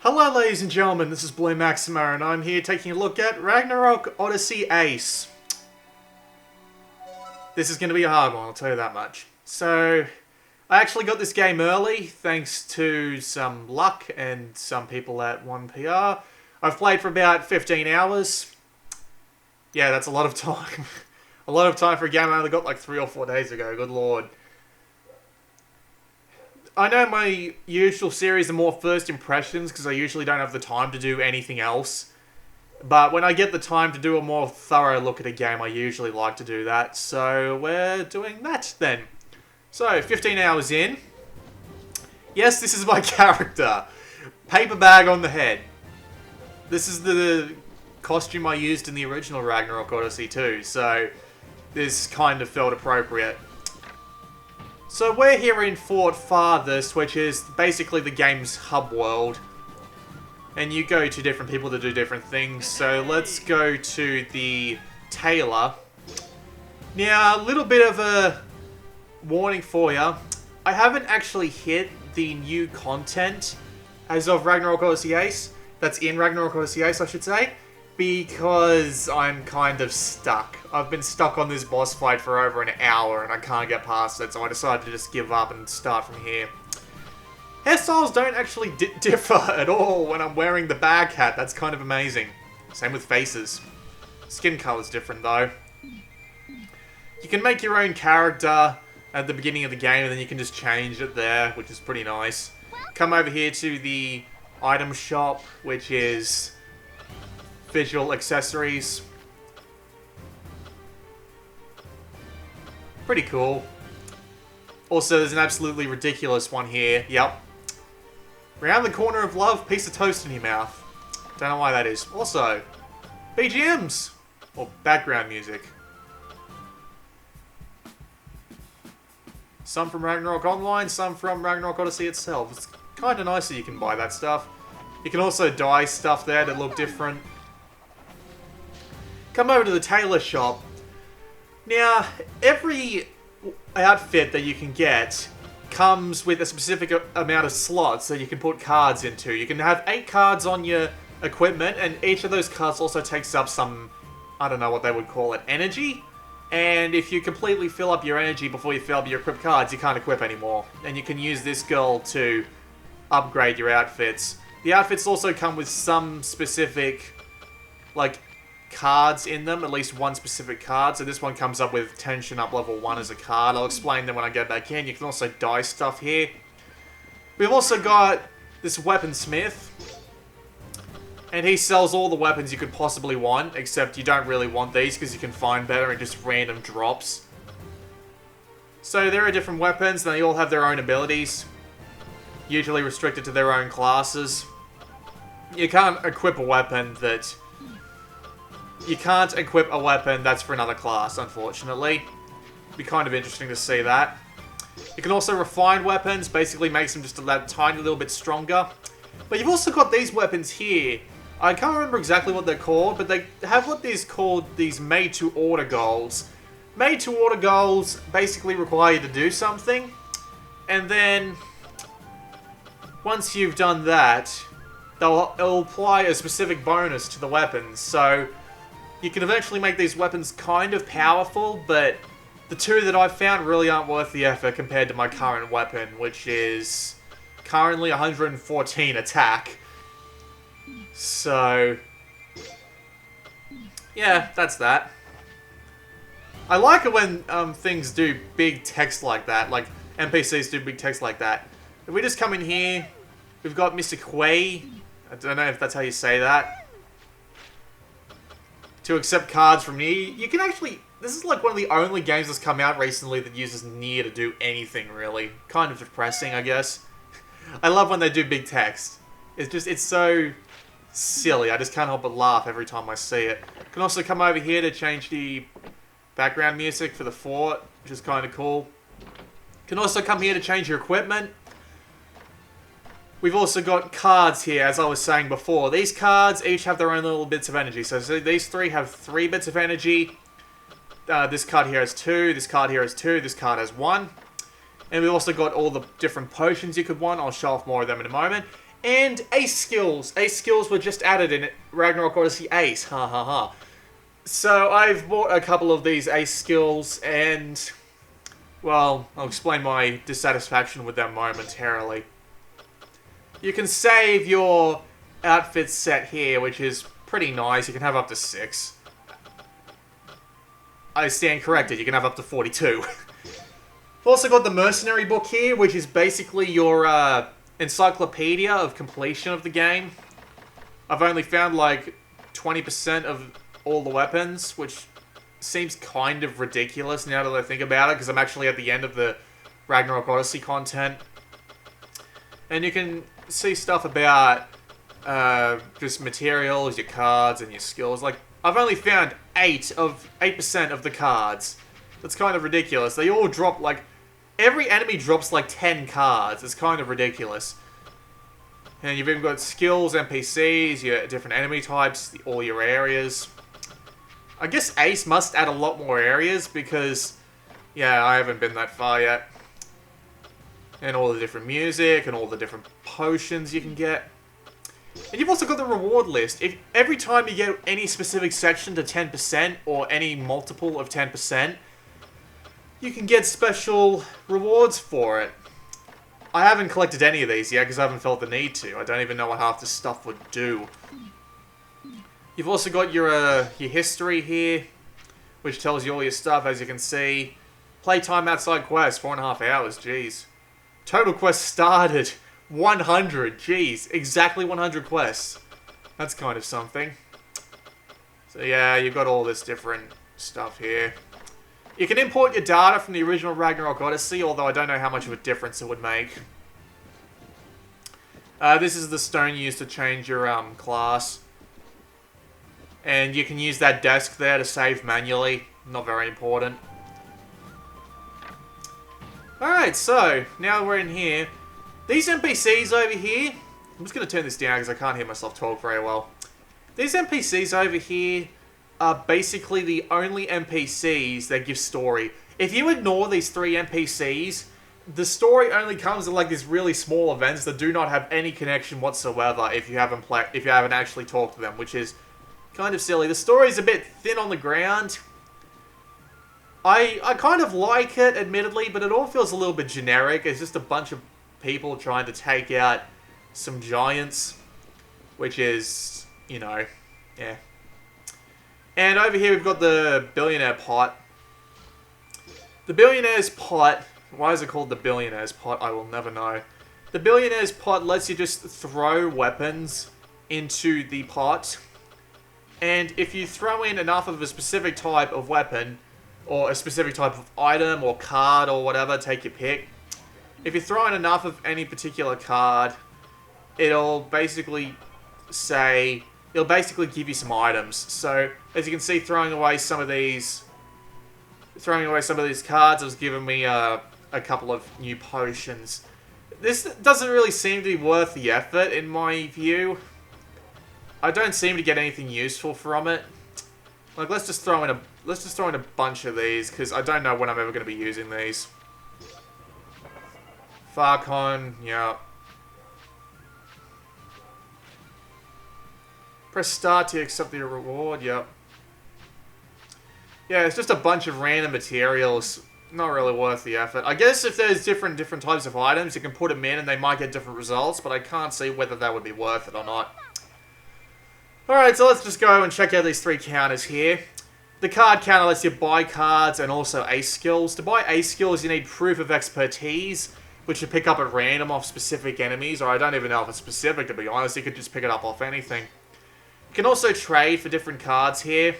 Hello ladies and gentlemen, this is Blue Maximo and I'm here taking a look at Ragnarok Oddysey Ace. This is going to be a hard one, I'll tell you that much. So, I actually got this game early thanks to some luck and some people at 1PR. I've played for about 15 hours. Yeah, that's a lot of time. A lot of time for a game I only got like 3 or 4 days ago, good lord. I know my usual series are more first impressions because I usually don't have the time to do anything else. But when I get the time to do a more thorough look at a game, I usually like to do that. So we're doing that then. So, 15 hours in. Yes, this is my character. Paper bag on the head. This is the costume I used in the original Ragnarok Oddysey too, so this kind of felt appropriate. So we're here in Fort Farthest, which is basically the game's hub world. And you go to different people to do different things. So let's go to the tailor. Now, a little bit of a warning for you. I haven't actually hit the new content as of Ragnarok Oddysey Ace. That's in Ragnarok Oddysey Ace, I should say. Because I'm kind of stuck. I've been stuck on this boss fight for over an hour and I can't get past it, so I decided to just give up and start from here. Hairstyles don't actually differ at all when I'm wearing the bag hat. That's kind of amazing. Same with faces. Skin color's different though. You can make your own character at the beginning of the game and then you can just change it there, which is pretty nice. Come over here to the item shop, which is visual accessories. Pretty cool. Also, there's an absolutely ridiculous one here. Yep. Round the corner of love, piece of toast in your mouth. Don't know why that is. Also, BGMs. Or background music. Some from Ragnarok Online, some from Ragnarok Oddysey itself. It's kind of nice that you can buy that stuff. You can also dye stuff there that look different. Come over to the tailor shop. Now, every outfit that you can get comes with a specific amount of slots that you can put cards into. You can have 8 cards on your equipment, and each of those cards also takes up some, I don't know what they would call it, energy. And if you completely fill up your energy before you fill up your equipped cards, you can't equip anymore. And you can use this girl to upgrade your outfits. The outfits also come with some specific, like, cards in them, at least one specific card. So this one comes up with tension up level 1 as a card. I'll explain them when I get back in. You can also dye stuff here. We've also got this weaponsmith. And he sells all the weapons you could possibly want, except you don't really want these because you can find better and just random drops. So there are different weapons, and they all have their own abilities. Usually restricted to their own classes. You can't equip a weapon that... You can't equip a weapon that's for another class, unfortunately. It'd be kind of interesting to see that. You can also refine weapons, basically makes them just a tiny little bit stronger. But you've also got these weapons here. I can't remember exactly what they're called, but they have what these called these made-to-order goals. Made-to-order goals basically require you to do something, and then once you've done that, it'll apply a specific bonus to the weapons. So you can eventually make these weapons kind of powerful, but the two that I've found really aren't worth the effort compared to my current weapon, which is currently 114 attack. So, yeah, that's that. I like it when things do big text like that, like NPCs do big text like that. If we just come in here, we've got Mr. Quay. I don't know if that's how you say that. To accept cards from Nier. You can actually... This is like one of the only games that's come out recently that uses Nier to do anything, really. Kind of depressing, I guess. I love when they do big text. It's so silly. I just can't help but laugh every time I see it. You can also come over here to change the background music for the fort, which is kind of cool. You can also come here to change your equipment. We've also got cards here, as I was saying before. These cards each have their own little bits of energy. So these 3 have 3 bits of energy. This card here has 2, this card here has 2, this card has 1. And we've also got all the different potions you could want. I'll show off more of them in a moment. And ace skills. Ace skills were just added in Ragnarok Odyssey Ace. Ha ha ha. So I've bought a couple of these ace skills and, well, I'll explain my dissatisfaction with them momentarily. You can save your outfit set here, which is pretty nice. You can have up to 6. I stand corrected, you can have up to 42. I've also got the Mercenary book here, which is basically your encyclopedia of completion of the game. I've only found like 20% of all the weapons, which seems kind of ridiculous now that I think about it, because I'm actually at the end of the Ragnarok Odyssey content. And you can see stuff about just materials, your cards, and your skills. Like, I've only found 8% of the cards. That's kind of ridiculous. They all drop, like, every enemy drops, like, 10 cards. It's kind of ridiculous. And you've even got skills, NPCs, your different enemy types, all your areas. I guess Ace must add a lot more areas because, yeah, I haven't been that far yet. And all the different music and all the different potions you can get. And you've also got the reward list. If every time you get any specific section to 10% or any multiple of 10%, you can get special rewards for it. I haven't collected any of these yet because I haven't felt the need to. I don't even know what half this stuff would do. You've also got your history here, which tells you all your stuff, as you can see. Playtime outside quest, 4.5 hours, jeez. Total quests started, 100, jeez. Exactly 100 quests. That's kind of something. So yeah, you've got all this different stuff here. You can import your data from the original Ragnarok Odyssey, although I don't know how much of a difference it would make. This is the stone used to change your class. And you can use that desk there to save manually. Not very important. Alright, so, now we're in here. These NPCs over here... I'm just going to turn this down because I can't hear myself talk very well. These NPCs over here are basically the only NPCs that give story. If you ignore these 3 NPCs, the story only comes in like these really small events that do not have any connection whatsoever if you haven't actually talked to them, which is kind of silly. The story's a bit thin on the ground. I kind of like it, admittedly, but it all feels a little bit generic. It's just a bunch of people trying to take out some giants, which is, you know, yeah. And over here we've got the billionaire pot. The billionaire's pot, why is it called the billionaire's pot? I will never know. The billionaire's pot lets you just throw weapons into the pot. And if you throw in enough of a specific type of weapon, or a specific type of item, or card, or whatever, take your pick. If you throw in enough of any particular card, it'll basically give you some items. So, as you can see, throwing away some of these cards has given me a couple of new potions. This doesn't really seem to be worth the effort, in my view. I don't seem to get anything useful from it. Like, let's just throw in a bunch of these, because I don't know when I'm ever going to be using these. Farcon, yeah. Press start to accept the reward, yep. Yeah, it's just a bunch of random materials. Not really worth the effort. I guess if there's different types of items, you can put them in and they might get different results, but I can't see whether that would be worth it or not. Alright, so let's just go and check out these 3 counters here. The card counter lets you buy cards and also ace skills. To buy ace skills, you need proof of expertise, which you pick up at random off specific enemies, or I don't even know if it's specific, to be honest. You could just pick it up off anything. You can also trade for different cards here.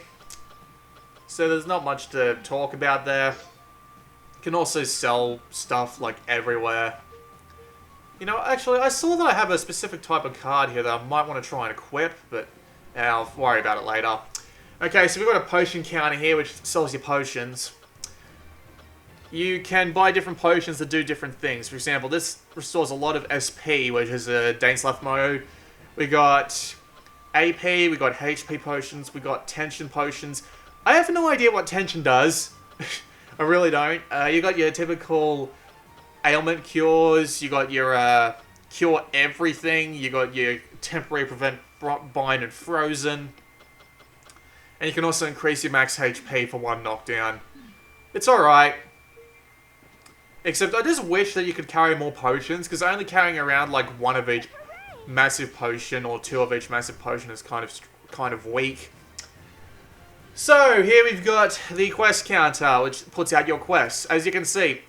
So there's not much to talk about there. You can also sell stuff, like, everywhere. You know, actually, I saw that I have a specific type of card here that I might want to try and equip, but I'll worry about it later. Okay, so we've got a potion counter here, which sells you potions. You can buy different potions that do different things. For example, this restores a lot of SP, which is a Daneslav mode. We got AP, we got HP potions, we got tension potions. I have no idea what tension does. I really don't. You got your typical ailment cures, you got your cure everything. You got your temporary prevent bind and frozen. And you can also increase your max HP for 1 knockdown. It's alright. Except I just wish that you could carry more potions, because only carrying around like 1 of each massive potion or 2 of each massive potion is kind of weak. So, here we've got the quest counter, which puts out your quests. As you can see,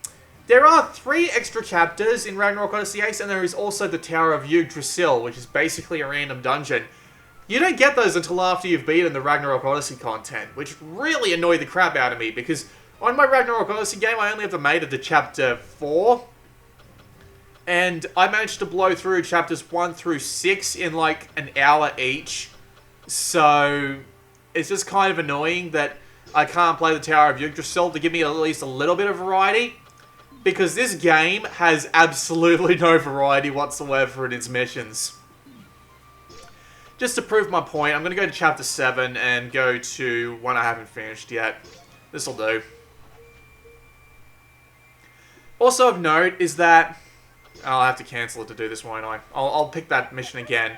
there are 3 extra chapters in Ragnarok Oddysey Ace, and there is also the Tower of Yggdrasil, which is basically a random dungeon. You don't get those until after you've beaten the Ragnarok Oddysey content, which really annoyed the crap out of me, because on my Ragnarok Oddysey game, I only ever made it to chapter 4, and I managed to blow through chapters 1 through 6 in like an hour each, so it's just kind of annoying that I can't play the Tower of Yggdrasil to give me at least a little bit of variety, because this game has absolutely no variety whatsoever in its missions. Just to prove my point, I'm going to go to chapter 7 and go to one I haven't finished yet. This'll do. Also of note is that... I'll have to cancel it to do this, won't I? I'll pick that mission again.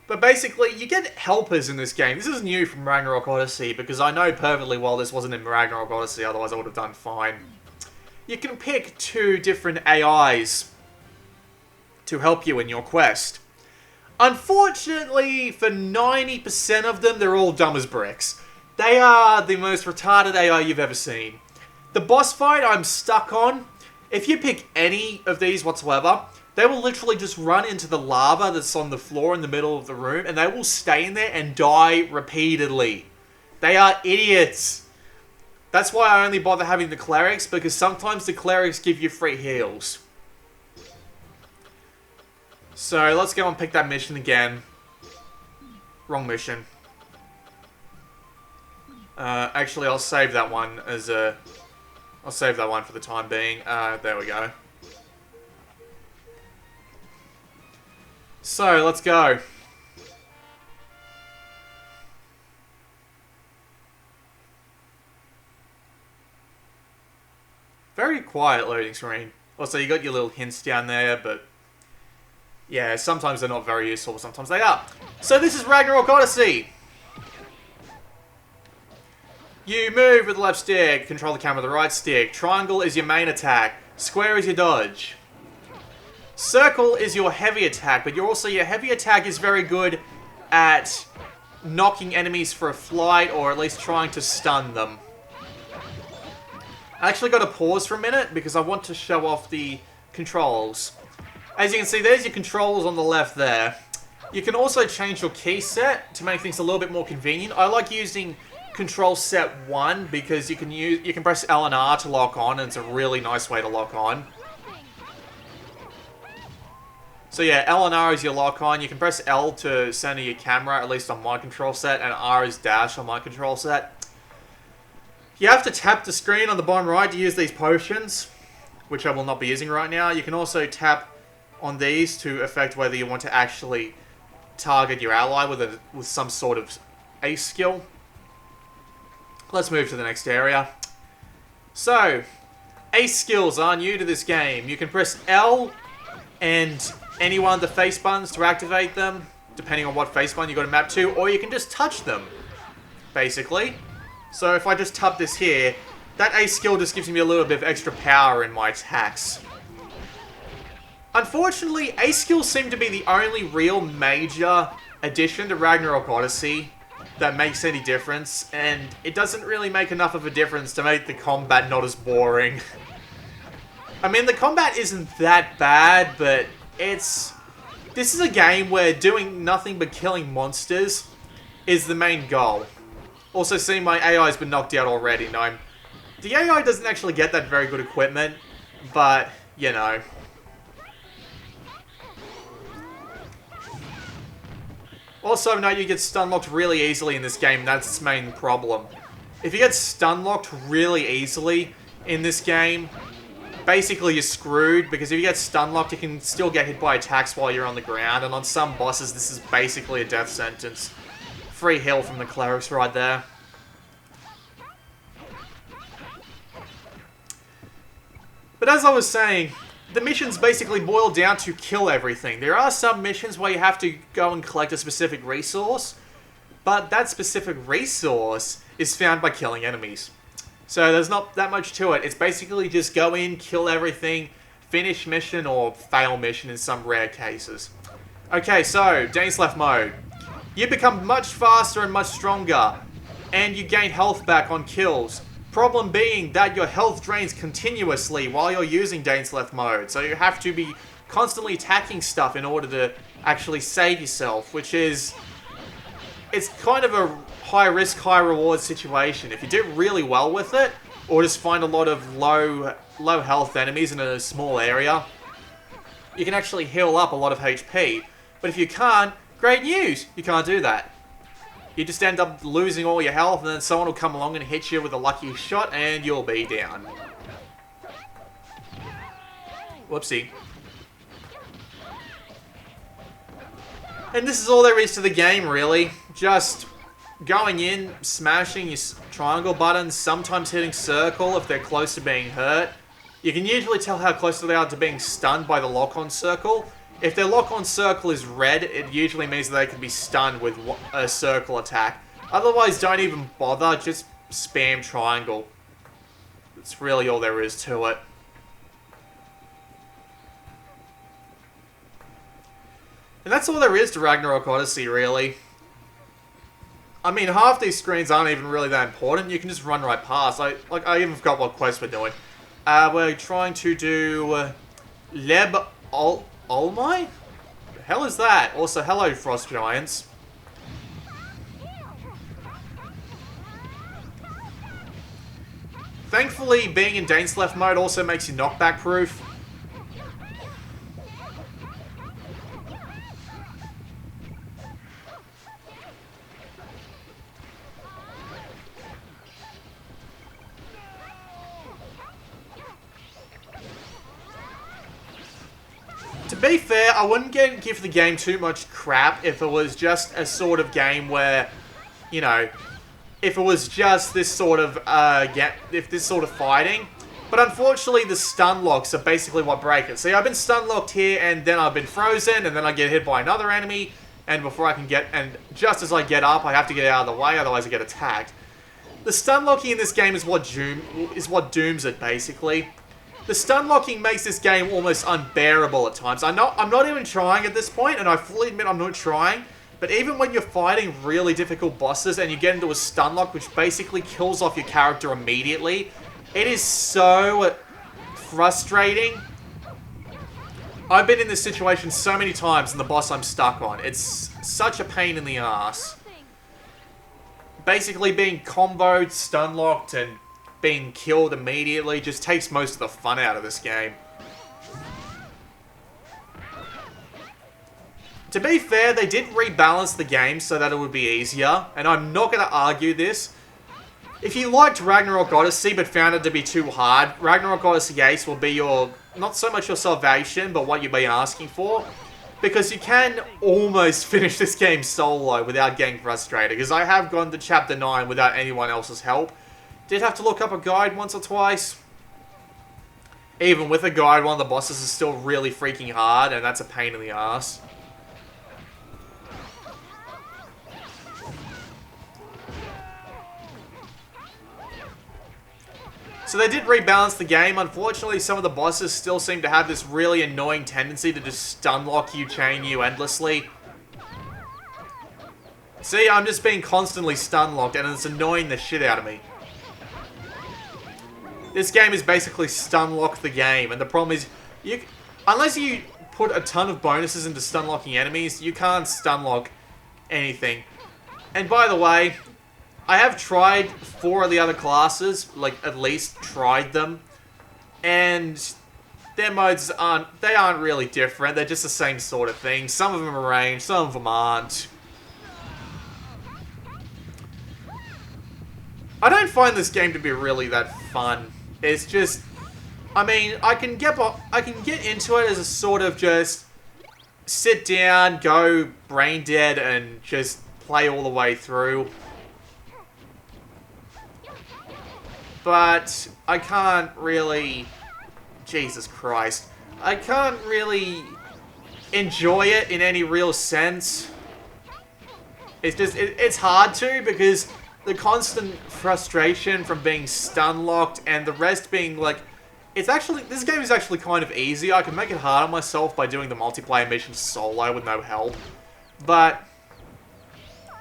But basically, you get helpers in this game. This is new from Ragnarok Oddysey, because I know perfectly well this wasn't in Ragnarok Oddysey, otherwise I would have done fine. You can pick 2 different AIs to help you in your quest. Unfortunately, for 90% of them, they're all dumb as bricks. They are the most retarded AI you've ever seen. The boss fight I'm stuck on, if you pick any of these whatsoever, they will literally just run into the lava that's on the floor in the middle of the room, and they will stay in there and die repeatedly. They are idiots. That's why I only bother having the clerics, because sometimes the clerics give you free heals. So, let's go and pick that mission again. Wrong mission. Actually, I'll save that one as a... I'll save that one for the time being. There we go. So, let's go. Very quiet loading screen. Also, you got your little hints down there, but... yeah, sometimes they're not very useful, sometimes they are. So this is Ragnarok Oddysey! You move with the left stick, control the camera with the right stick. Triangle is your main attack. Square is your dodge. Circle is your heavy attack, but your heavy attack is very good at knocking enemies for a flight, or at least trying to stun them. I actually got to pause for a minute, because I want to show off the controls. As you can see, there's your controls on the left there. You can also change your key set to make things a little bit more convenient. I like using control set 1 because you can press L and R to lock on, and it's a really nice way to lock on. So yeah, L and R is your lock on. You can press L to center your camera, at least on my control set, and R is dash on my control set. You have to tap the screen on the bottom right to use these potions, which I will not be using right now. You can also tap on these to affect whether you want to actually target your ally with some sort of ace skill. Let's move to the next area. So, ace skills are new to this game. You can press L and any one of the face buttons to activate them, depending on what face button you got to map to, or you can just touch them, basically. So if I just tap this here, that ace skill just gives me a little bit of extra power in my attacks. Unfortunately, ace skills seem to be the only real major addition to Ragnarok Oddysey that makes any difference, and it doesn't really make enough of a difference to make the combat not as boring. I mean, the combat isn't that bad, but this is a game where doing nothing but killing monsters is the main goal. Also, see, my AI's been knocked out already. No, the AI doesn't actually get that very good equipment, but, you know. Also, note you get stun-locked really easily in this game, that's its main problem. If you get stun-locked really easily in this game, basically you're screwed, because if you get stun-locked, you can still get hit by attacks while you're on the ground, and on some bosses, this is basically a death sentence. Free heal from the clerics right there. But as I was saying, the missions basically boil down to kill everything. There are some missions where you have to go and collect a specific resource, but that specific resource is found by killing enemies. So there's not that much to it. It's basically just go in, kill everything, finish mission, or fail mission in some rare cases. Okay, so, Dane's Left mode. You become much faster and much stronger, and you gain health back on kills. Problem being that your health drains continuously while you're using Dane's Left mode, so you have to be constantly attacking stuff in order to actually save yourself, which is... It's kind of a high risk, high reward situation. If you do really well with it, or just find a lot of low health enemies in a small area, you can actually heal up a lot of HP. But if you can't, great news, you can't do that. You just end up losing all your health, and then someone will come along and hit you with a lucky shot, and you'll be down. Whoopsie. And this is all there is to the game, really. Just going in, smashing your triangle buttons, sometimes hitting circle if they're close to being hurt. You can usually tell how close they are to being stunned by the lock-on circle. If their lock-on circle is red, it usually means that they can be stunned with a circle attack. Otherwise, don't even bother, just spam triangle. That's really all there is to it. And that's all there is to Ragnarok Oddysey, really. I mean, half these screens aren't even really that important. You can just run right past. I even forgot what quest we're doing. We're trying to do Leb Olmai? The hell is that? Also, hello, Frost Giants. Thankfully, being in Dane's Left mode also makes you knockback proof. To be fair, I wouldn't give the game too much crap if it was just a sort of game where, you know, if it was just this sort of, this sort of fighting. But unfortunately, the stun locks are basically what break it. See, I've been stun locked here, and then I've been frozen, and then I get hit by another enemy, and before I can and just as I get up, I have to get out of the way, otherwise I get attacked. The stun locking in this game is what dooms it, basically. The stun locking makes this game almost unbearable at times. I'm not even trying at this point, and I fully admit I'm not trying. But even when you're fighting really difficult bosses and you get into a stun lock, which basically kills off your character immediately, it is so frustrating. I've been in this situation so many times, and the boss I'm stuck on. It's such a pain in the ass. Basically being comboed, stun locked, and being killed immediately just takes most of the fun out of this game. To be fair, they did rebalance the game so that it would be easier, and I'm not going to argue this. If you liked Ragnarok Oddysey but found it to be too hard, Ragnarok Oddysey Ace will be your, not so much your salvation, but what you've been asking for. Because you can almost finish this game solo without getting frustrated, because I have gone to Chapter 9 without anyone else's help. Did have to look up a guide once or twice. Even with a guide, one of the bosses is still really freaking hard, and that's a pain in the ass. So they did rebalance the game. Unfortunately, some of the bosses still seem to have this really annoying tendency to just stun lock you, chain you endlessly. See, I'm just being constantly stun locked, and it's annoying the shit out of me. This game is basically stun lock the game, and the problem is, unless you put a ton of bonuses into stun locking enemies, you can't stun lock anything. And by the way, I have tried 4 of the other classes, like at least tried them, and their modes aren't really different. They're just the same sort of thing. Some of them are ranged, some of them aren't. I don't find this game to be really that fun. It's just, I mean, I can get into it as a sort of just sit down, go brain dead, and just play all the way through. But I can't really, Jesus Christ. I can't really enjoy it in any real sense. It's just, it's hard to, because the constant frustration from being stun locked and the rest being like, it's actually, this game is actually kind of easy. I can make it hard on myself by doing the multiplayer missions solo with no help. But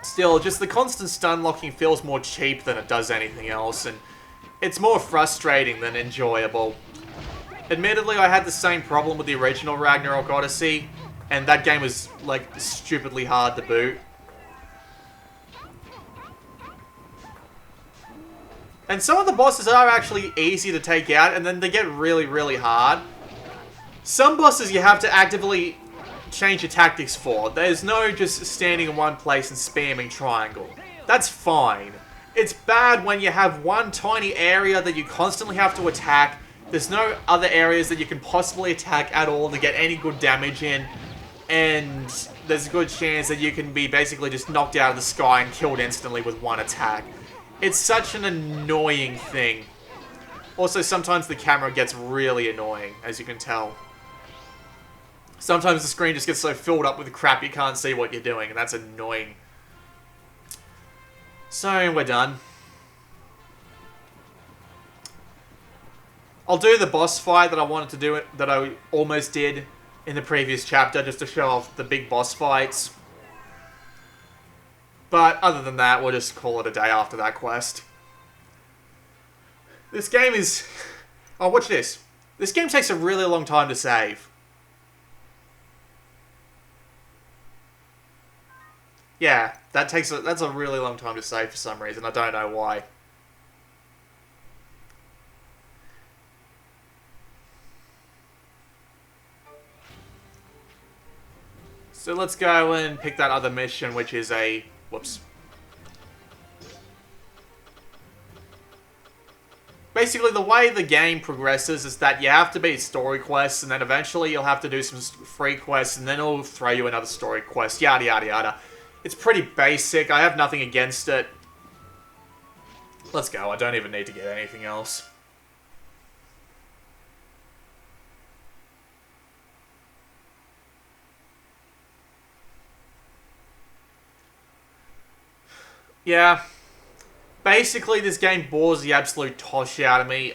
still, just the constant stun locking feels more cheap than it does anything else, and it's more frustrating than enjoyable. Admittedly, I had the same problem with the original Ragnarok Oddysey, and that game was, like, stupidly hard to boot. And some of the bosses are actually easy to take out, and then they get really, really hard. Some bosses you have to actively change your tactics for. There's no just standing in one place and spamming triangle. That's fine. It's bad when you have one tiny area that you constantly have to attack. There's no other areas that you can possibly attack at all to get any good damage in. And there's a good chance that you can be basically just knocked out of the sky and killed instantly with one attack. It's such an annoying thing. Also, sometimes the camera gets really annoying, as you can tell. Sometimes the screen just gets so filled up with crap you can't see what you're doing, and that's annoying. So, we're done. I'll do the boss fight that I wanted to do, that I almost did in the previous chapter, just to show off the big boss fights. But other than that, we'll just call it a day after that quest. This game is... Oh, watch this. This game takes a really long time to save. Yeah, that's a really long time to save for some reason. I don't know why. So let's go and pick that other mission, which is a... Whoops. Basically, the way the game progresses is that you have to beat story quests, and then eventually you'll have to do some free quests, and then it'll throw you another story quest, yada yada yada. It's pretty basic. I have nothing against it. Let's go. I don't even need to get anything else. Yeah. Basically, this game bores the absolute tosh out of me.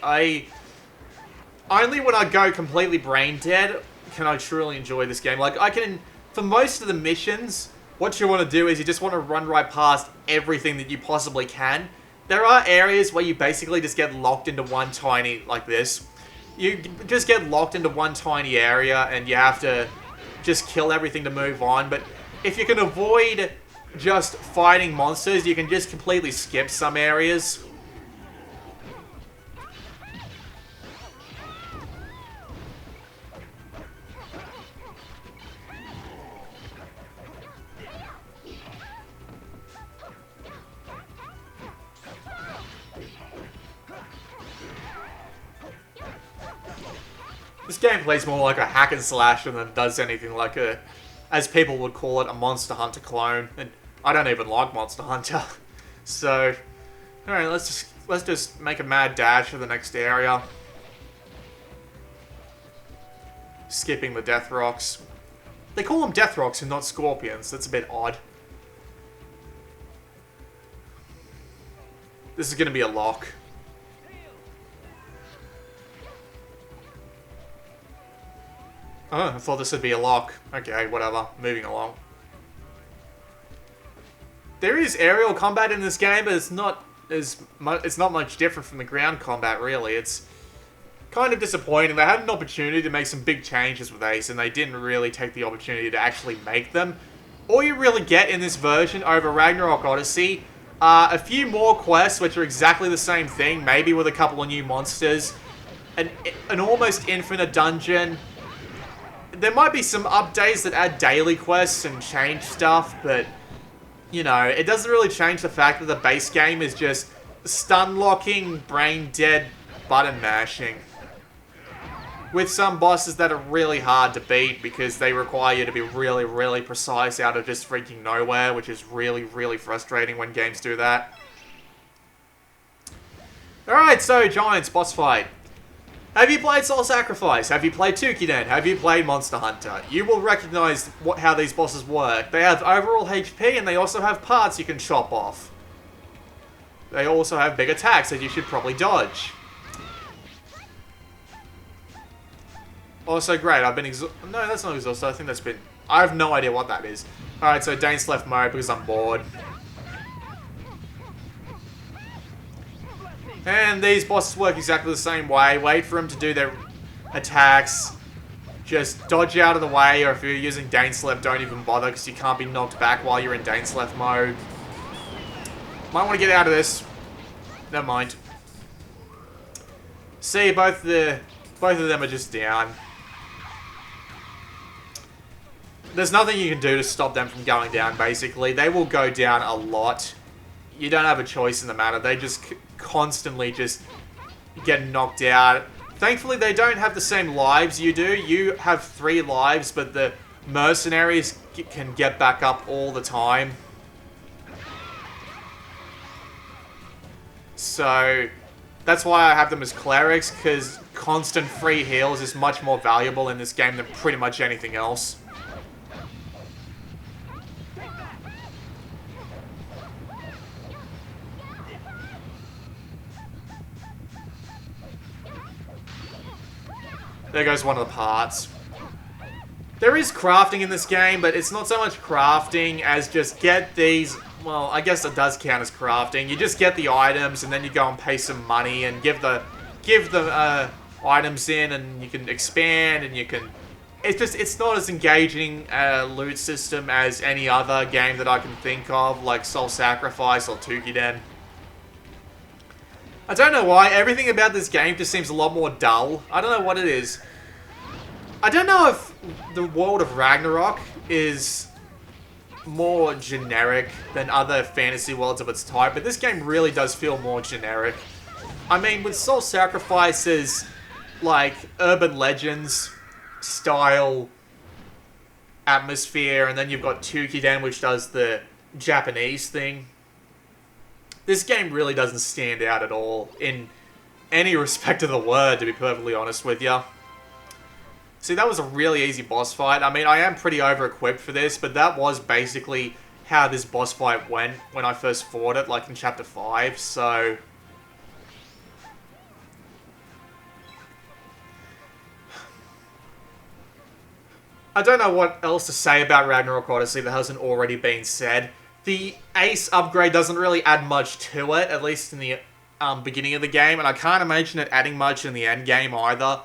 Only when I go completely brain dead can I truly enjoy this game. Like, for most of the missions, what you want to do is you just want to run right past everything that you possibly can. There are areas where you basically just get locked into one tiny, like this. You just get locked into one tiny area and you have to just kill everything to move on. But if you can avoid just fighting monsters, you can just completely skip some areas. This game plays more like a hack and slash than it does anything like a, as people would call it, a Monster Hunter clone. And I don't even like Monster Hunter. So, alright, let's just make a mad dash for the next area. Skipping the Death Rocks. They call them Death Rocks and not Scorpions. That's a bit odd. This is going to be a lock. Oh, I thought this would be a lock. Okay, whatever. Moving along. There is aerial combat in this game, but it's not much different from the ground combat, really. It's kind of disappointing. They had an opportunity to make some big changes with Ace, and they didn't really take the opportunity to actually make them. All you really get in this version over Ragnarok Oddysey are a few more quests, which are exactly the same thing, maybe with a couple of new monsters, an almost infinite dungeon. There might be some updates that add daily quests and change stuff, but, you know, it doesn't really change the fact that the base game is just stun-locking, brain-dead button mashing. With some bosses that are really hard to beat because they require you to be really, really precise out of just freaking nowhere, which is really, really frustrating when games do that. Alright, so Giants boss fight. Have you played Soul Sacrifice? Have you played Tukiden? Have you played Monster Hunter? You will recognize how these bosses work. They have overall HP and they also have parts you can chop off. They also have big attacks that you should probably dodge. Also great, I've been no, that's not exhausted. I think that's been... I have no idea what that is. Alright, so Dane's left mode because I'm bored. And these bosses work exactly the same way. Wait for them to do their attacks. Just dodge out of the way, or if you're using Dane's left, don't even bother because you can't be knocked back while you're in Dane's left mode. Might want to get out of this. Never mind. See, both of them are just down. There's nothing you can do to stop them from going down, basically. They will go down a lot. You don't have a choice in the matter. They just constantly just get knocked out. Thankfully, they don't have the same lives you do. You have 3 lives, but the mercenaries can get back up all the time. So, that's why I have them as clerics, because constant free heals is much more valuable in this game than pretty much anything else. There goes one of the parts. There is crafting in this game, but it's not so much crafting as just get these... Well, I guess it does count as crafting. You just get the items, and then you go and pay some money, and give the items in, and you can expand, and you can... It's not as engaging a loot system as any other game that I can think of, like Soul Sacrifice or Tukiden. I don't know why, everything about this game just seems a lot more dull. I don't know what it is. I don't know if the world of Ragnarok is more generic than other fantasy worlds of its type, but this game really does feel more generic. I mean, with Soul Sacrifice's, like, urban legends style atmosphere, and then you've got Tukiden, which does the Japanese thing. This game really doesn't stand out at all, in any respect of the word, to be perfectly honest with you. See, that was a really easy boss fight. I mean, I am pretty over-equipped for this, but that was basically how this boss fight went when I first fought it, like in Chapter 5, so... I don't know what else to say about Ragnarok Odyssey that hasn't already been said. The Ace upgrade doesn't really add much to it, at least in the beginning of the game, and I can't imagine it adding much in the end game either.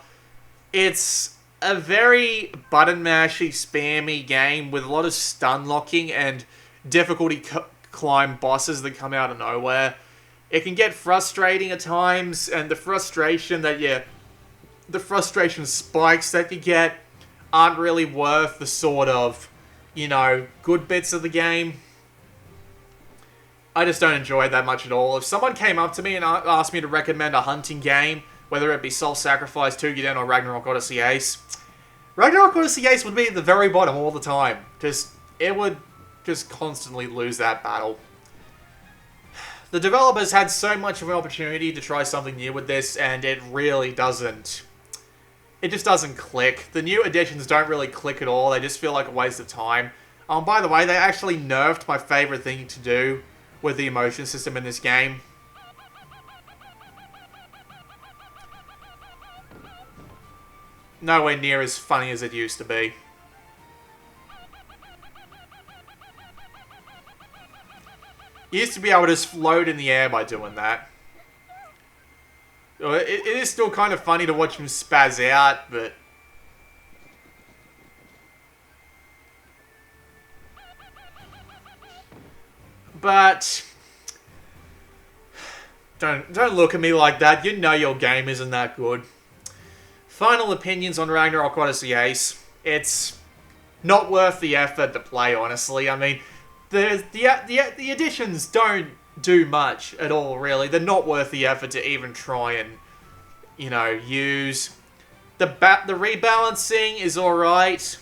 It's a very button-mashy, spammy game with a lot of stun locking and difficulty climb bosses that come out of nowhere. It can get frustrating at times, and the frustration spikes that you get aren't really worth the sort of, you know, good bits of the game. I just don't enjoy it that much at all. If someone came up to me and asked me to recommend a hunting game, whether it be Soul Sacrifice, Tukiden, or Ragnarok Odyssey Ace, Ragnarok Odyssey Ace would be at the very bottom all the time. It would just constantly lose that battle. The developers had so much of an opportunity to try something new with this, and it really doesn't. It just doesn't click. The new additions don't really click at all. They just feel like a waste of time. By the way, they actually nerfed my favorite thing to do with the emotion system in this game. Nowhere near as funny as it used to be. You used to be able to just float in the air by doing that. It is still kind of funny to watch him spaz out, but... But... Don't look at me like that. You know your game isn't that good. Final opinions on Ragnarok Odyssey Ace. It's not worth the effort to play, honestly. I mean, the additions don't do much at all, really. They're not worth the effort to even try and, you know, use. The rebalancing is alright.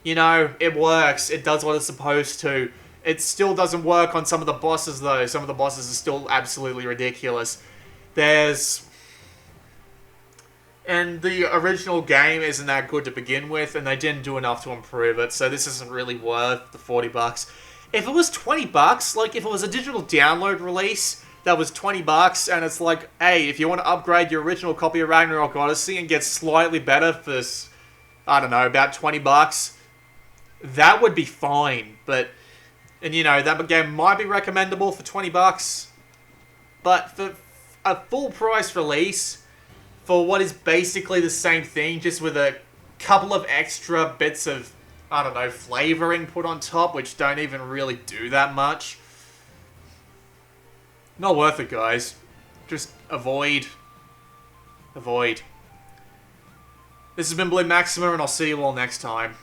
You know, it works. It does what it's supposed to. It still doesn't work on some of the bosses, though. Some of the bosses are still absolutely ridiculous. It's And the original game isn't that good to begin with, and they didn't do enough to improve it, so this isn't really worth the $40. If it was $20, like if it was a digital download release that was $20, and it's like, hey, if you want to upgrade your original copy of Ragnarok Oddysey and get slightly better for, I don't know, about $20, that would be fine. But, and you know, that game might be recommendable for $20, but for a full price release, for what is basically the same thing, just with a couple of extra bits of, I don't know, flavoring put on top, which don't even really do that much. Not worth it, guys. Just avoid. Avoid. This has been Blue Maxima, and I'll see you all next time.